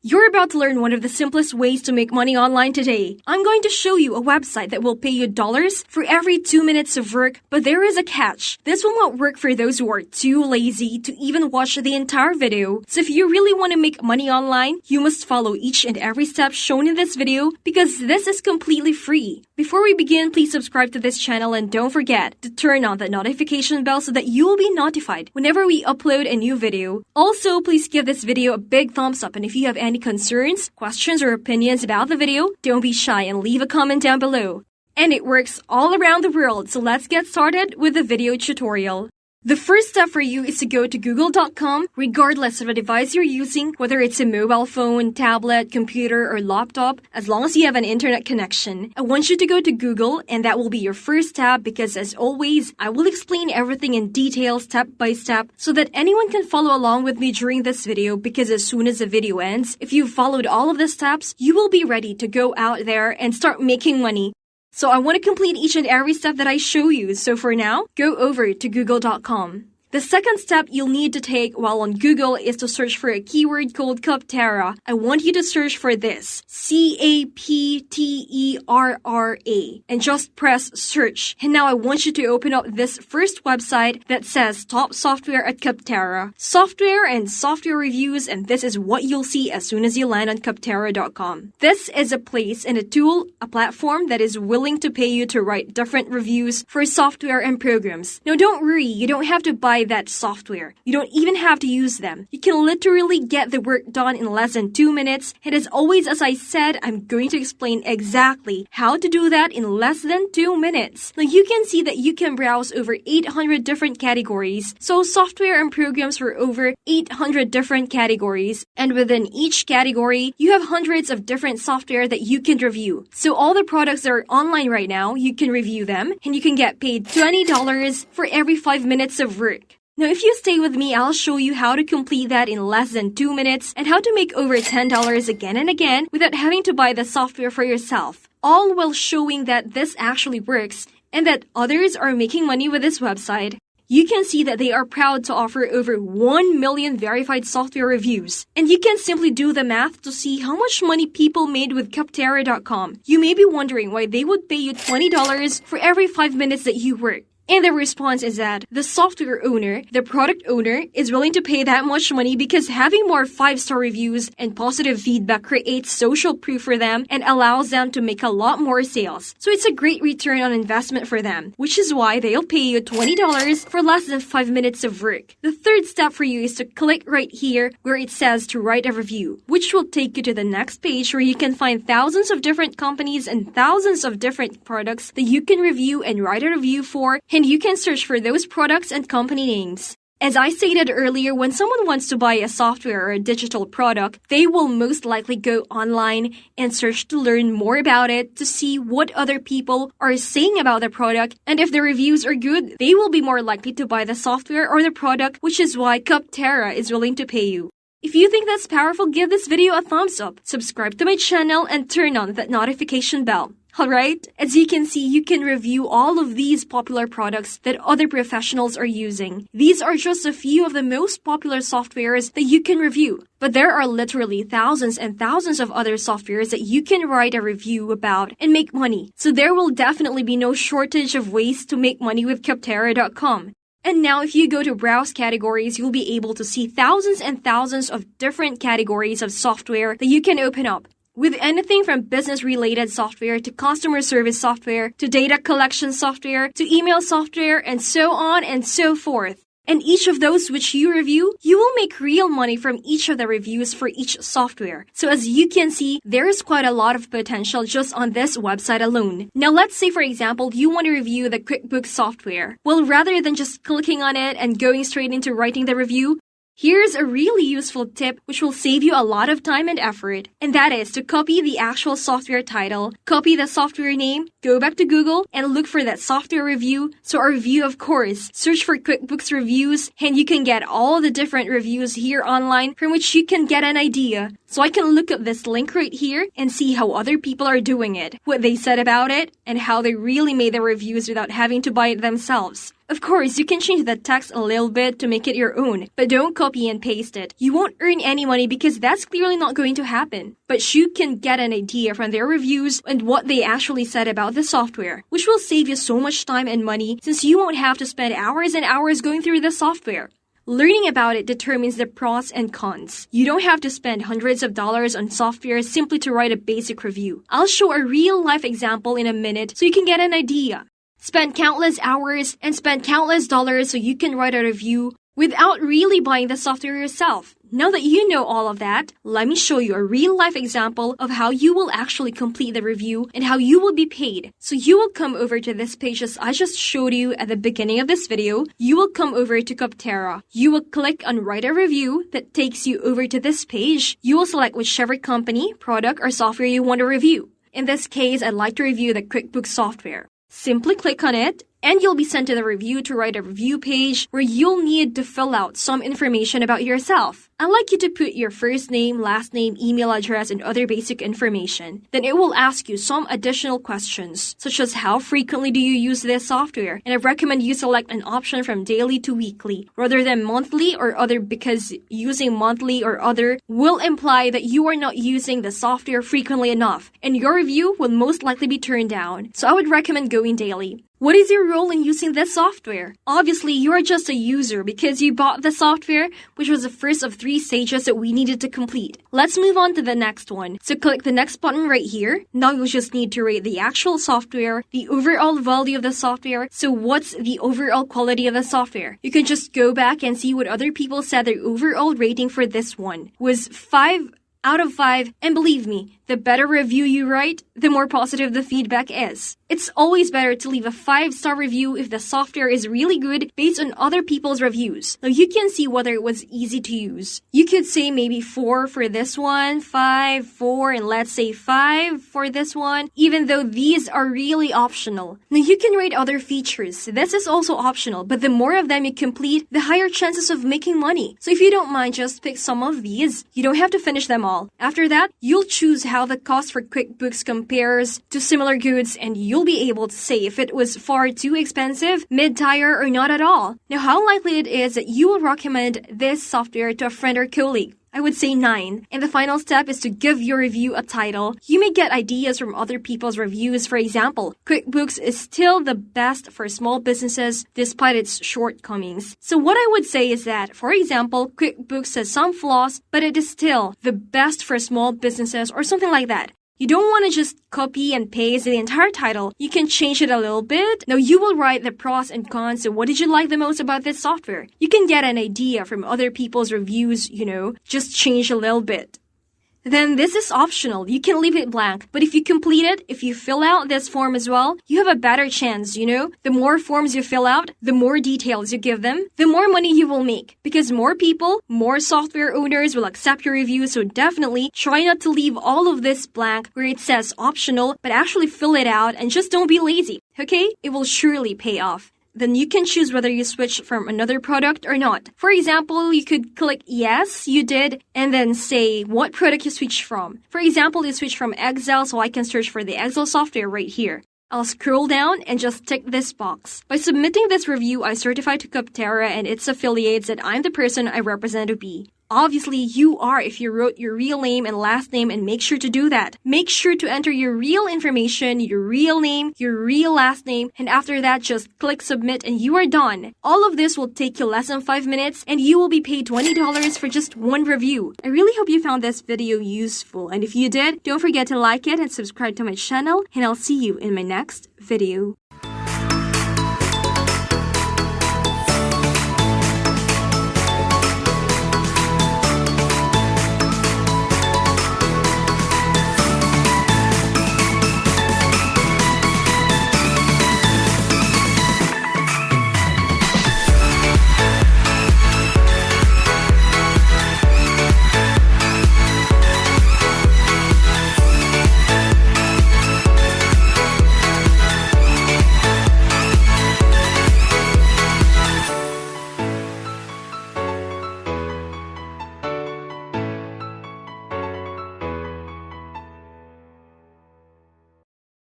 You're about to learn one of the simplest ways to make money online today. I'm going to show you a website that will pay you dollars for every 2 minutes of work, but there is a catch. This will not work for those who are too lazy to even watch the entire video. So if you really want to make money online, you must follow each and every step shown in this video because this is completely free. Before we begin, please subscribe to this channel and don't forget to turn on the notification bell so that you will be notified whenever we upload a new video. Also, please give this video a big thumbs up, and if you have any concerns, questions, or opinions about the video, don't be shy and leave a comment down below. And it works all around the world, so let's get started with the video tutorial. The first step for you is to go to google.com regardless of the device you're using, whether it's a mobile phone, tablet, computer, or laptop, as long as you have an internet connection. I want you to go to Google, and that will be your first tab because, as always, I will explain everything in detail step by step so that anyone can follow along with me during this video, because as soon as the video ends, if you've followed all of the steps, you will be ready to go out there and start making money. So I want to complete each and every step that I show you. So for now, go over to google.com. The second step you'll need to take while on Google is to search for a keyword called Capterra. I want you to search for this, Capterra, and just press search. And now I want you to open up this first website that says Top Software at Capterra. Software and software reviews, and this is what you'll see as soon as you land on Capterra.com. This is a place and a tool, a platform that is willing to pay you to write different reviews for software and programs. Now don't worry, you don't have to buy that software. You don't even have to use them. You can literally get the work done in less than 2 minutes. And as always, as I said, I'm going to explain exactly how to do that in less than 2 minutes. Now you can see that you can browse over 800 different categories. So software and programs for over 800 different categories. And within each category, you have hundreds of different software that you can review. So all the products that are online right now, you can review them and you can get paid $20 for every 5 minutes of work. Now, if you stay with me, I'll show you how to complete that in less than 2 minutes and how to make over $10 again and again without having to buy the software for yourself. All while showing that this actually works and that others are making money with this website. You can see that they are proud to offer over 1 million verified software reviews. And you can simply do the math to see how much money people made with Capterra.com. You may be wondering why they would pay you $20 for every 5 minutes that you work. And the response is that the software owner, the product owner, is willing to pay that much money because having more 5-star reviews and positive feedback creates social proof for them and allows them to make a lot more sales. So it's a great return on investment for them, which is why they'll pay you $20 for less than 5 minutes of work. The third step for you is to click right here where it says to write a review, which will take you to the next page where you can find thousands of different companies and thousands of different products that you can review and write a review for. And you can search for those products and company names. As I stated earlier, when someone wants to buy a software or a digital product, they will most likely go online and search to learn more about it, to see what other people are saying about the product, and if the reviews are good, they will be more likely to buy the software or the product, which is why Capterra is willing to pay you. If you think that's powerful, give this video a thumbs up, subscribe to my channel, and turn on that notification bell. Alright, as you can see, you can review all of these popular products that other professionals are using. These are just a few of the most popular softwares that you can review. But there are literally thousands and thousands of other softwares that you can write a review about and make money. So there will definitely be no shortage of ways to make money with Capterra.com. And now if you go to browse categories, you'll be able to see thousands and thousands of different categories of software that you can open up. With anything from business-related software to customer service software to data collection software to email software and so on and so forth. And each of those which you review, you will make real money from each of the reviews for each software. So as you can see, there is quite a lot of potential just on this website alone. Now let's say, for example, you want to review the QuickBooks software. Well, rather than just clicking on it and going straight into writing the review, here's a really useful tip which will save you a lot of time and effort, and that is to copy the actual software title, copy the software name, go back to Google, and look for that software review. So our review, of course, search for QuickBooks reviews, and you can get all the different reviews here online from which you can get an idea. So I can look at this link right here and see how other people are doing it, what they said about it, and how they really made their reviews without having to buy it themselves. Of course, you can change the text a little bit to make it your own, but don't copy and paste it. You won't earn any money because that's clearly not going to happen. But you can get an idea from their reviews and what they actually said about the software, which will save you so much time and money since you won't have to spend hours and hours going through the software. Learning about it determines the pros and cons. You don't have to spend hundreds of dollars on software simply to write a basic review. I'll show a real-life example in a minute so you can get an idea. Spend countless hours and spend countless dollars so you can write a review without really buying the software yourself. Now that you know all of that, let me show you a real-life example of how you will actually complete the review and how you will be paid. So you will come over to this page as I just showed you at the beginning of this video. You will come over to Capterra. You will click on Write a Review that takes you over to this page. You will select whichever company, product, or software you want to review. In this case, I'd like to review the QuickBooks software. Simply click on it, and you'll be sent to the review to write a review page where you'll need to fill out some information about yourself. I'd like you to put your first name, last name, email address, and other basic information. Then it will ask you some additional questions, such as how frequently do you use this software? And I recommend you select an option from daily to weekly, rather than monthly or other, because using monthly or other will imply that you are not using the software frequently enough, and your review will most likely be turned down. So I would recommend going daily. What is your role in using this software? Obviously, you are just a user because you bought the software, which was the first of 3 stages that we needed to complete. Let's move on to the next one. So click the next button right here. Now you'll just need to rate the actual software, the overall value of the software. So what's the overall quality of the software? You can just go back and see what other people said their overall rating for this one was 5 out of 5, and believe me, the better review you write, the more positive the feedback is. It's always better to leave a 5-star review if the software is really good based on other people's reviews. Now you can see whether it was easy to use. You could say maybe 4 for this one, 5, 4, and let's say 5 for this one, even though these are really optional. Now you can rate other features. This is also optional, but the more of them you complete, the higher chances of making money. So if you don't mind, just pick some of these. You don't have to finish them all. After that, you'll choose how the cost for QuickBooks compares to similar goods, and you'll be able to say if it was far too expensive, mid-tier, or not at all. Now, how likely it is that you will recommend this software to a friend or colleague? I would say 9. And the final step is to give your review a title. You may get ideas from other people's reviews. For example, QuickBooks is still the best for small businesses despite its shortcomings. So what I would say is that, for example, QuickBooks has some flaws, but it is still the best for small businesses or something like that. You don't want to just copy and paste the entire title. You can change it a little bit. Now you will write the pros and cons. So what did you like the most about this software? You can get an idea from other people's reviews, just change a little bit. Then this is optional. You can leave it blank. But if you complete it, if you fill out this form as well, you have a better chance, The more forms you fill out, the more details you give them, the more money you will make. Because more people, more software owners will accept your review. So definitely try not to leave all of this blank where it says optional, but actually fill it out and just don't be lazy. Okay? It will surely pay off. Then you can choose whether you switch from another product or not. For example, you could click yes, you did, and then say what product you switched from. For example, you switch from Excel, so I can search for the Excel software right here. I'll scroll down and just tick this box. By submitting this review, I certify to Capterra and its affiliates that I'm the person I represent to be. Obviously, you are if you wrote your real name and last name, and make sure to do that. Make sure to enter your real information, your real name, your real last name, and after that, just click submit and you are done. All of this will take you less than 5 minutes, and you will be paid $20 for just one review. I really hope you found this video useful, and if you did, don't forget to like it and subscribe to my channel, and I'll see you in my next video.